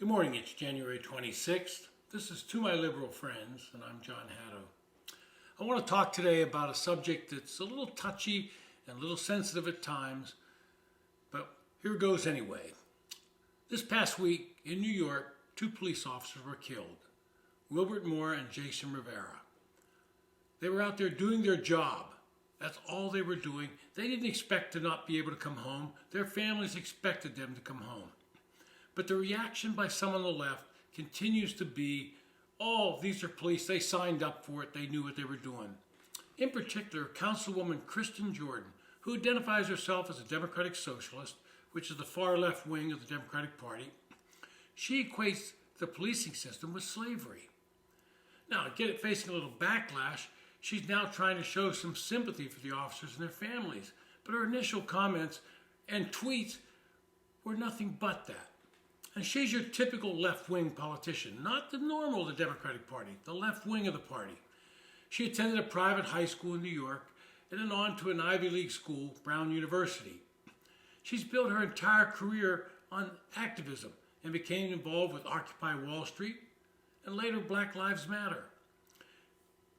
Good morning, it's January 26th. This is To My Liberal Friends, and I'm John Haddo. I want to talk today about a subject that's a little touchy and a little sensitive at times, but here goes anyway. This past week in New York, 2 police officers were killed, Wilbert Moore and Jason Rivera. They were out there doing their job. That's all they were doing. They didn't expect to not be able to come home. Their families expected them to come home. But the reaction by some on the left continues to be, oh, these are police, they signed up for it, they knew what they were doing. In particular, Councilwoman Kristen Jordan, who identifies herself as a Democratic Socialist, which is the far left wing of the Democratic Party, she equates the policing system with slavery. Now, facing a little backlash, she's now trying to show some sympathy for the officers and their families. But her initial comments and tweets were nothing but that. And she's your typical left-wing politician, not the normal of the Democratic Party, the left wing of the party. She attended a private high school in New York and then on to an Ivy League school, Brown University. She's built her entire career on activism and became involved with Occupy Wall Street and later Black Lives Matter.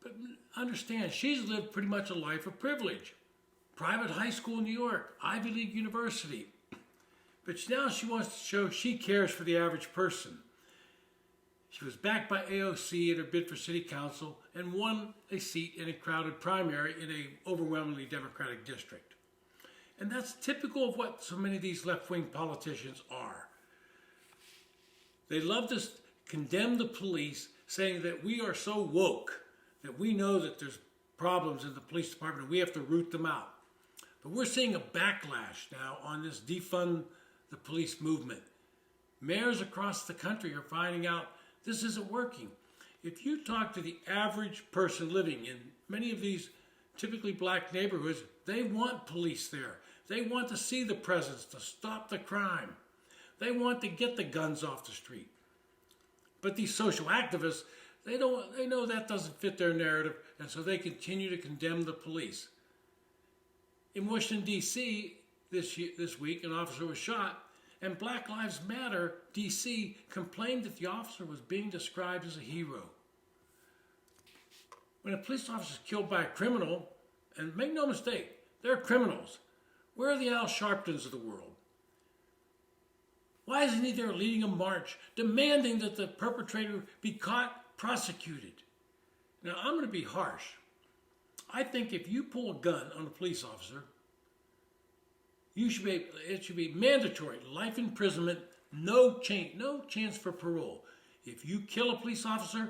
But understand, she's lived pretty much a life of privilege. Private high school in New York, Ivy League University. But now she wants to show she cares for the average person. She was backed by AOC in her bid for city council and won a seat in a crowded primary in an overwhelmingly Democratic district. And that's typical of what so many of these left-wing politicians are. They love to condemn the police, saying that we are so woke that we know that there's problems in the police department and we have to root them out. But we're seeing a backlash now on this defund the police movement. Mayors across the country are finding out this isn't working. If you talk to the average person living in many of these typically black neighborhoods, they want police there. They want to see the presence to stop the crime. They want to get the guns off the street. But these social activists, they know that doesn't fit their narrative, and so they continue to condemn the police. In Washington, D.C., this week, an officer was shot, and Black Lives Matter D.C. complained that the officer was being described as a hero. When a police officer is killed by a criminal, and make no mistake, they're criminals, where are the Al Sharptons of the world? Why isn't he there leading a march, demanding that the perpetrator be caught, prosecuted? Now, I'm going to be harsh. I think if you pull a gun on a police officer, it should be mandatory, life imprisonment, no chance for parole. If you kill a police officer,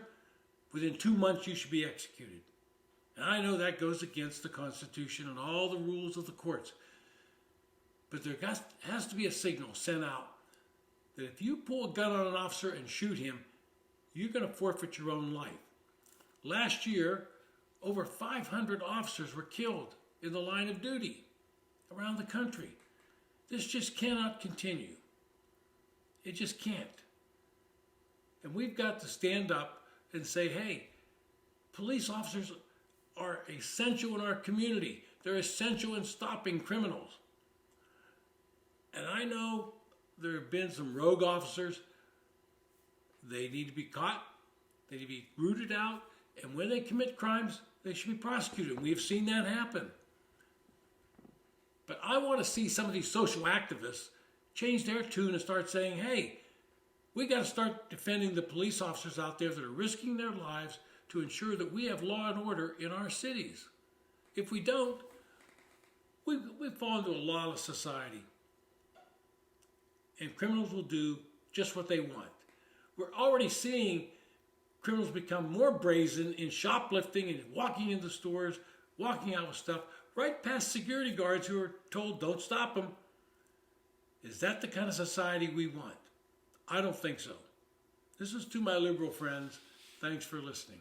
within 2 months you should be executed. And I know that goes against the Constitution and all the rules of the courts. But there has to be a signal sent out that if you pull a gun on an officer and shoot him, you're going to forfeit your own life. Last year, over 500 officers were killed in the line of duty around the country. This just cannot continue. It just can't. And we've got to stand up and say, hey, police officers are essential in our community. They're essential in stopping criminals. And I know there have been some rogue officers. They need to be caught. They need to be rooted out. And when they commit crimes, they should be prosecuted. We've seen that happen. But I want to see some of these social activists change their tune and start saying, hey, we got to start defending the police officers out there that are risking their lives to ensure that we have law and order in our cities. If we don't, we fall into a lawless society. And criminals will do just what they want. We're already seeing criminals become more brazen in shoplifting and walking into stores, walking out with stuff, right past security guards who are told, don't stop them. Is that the kind of society we want? I don't think so. This is To My Liberal Friends. Thanks for listening.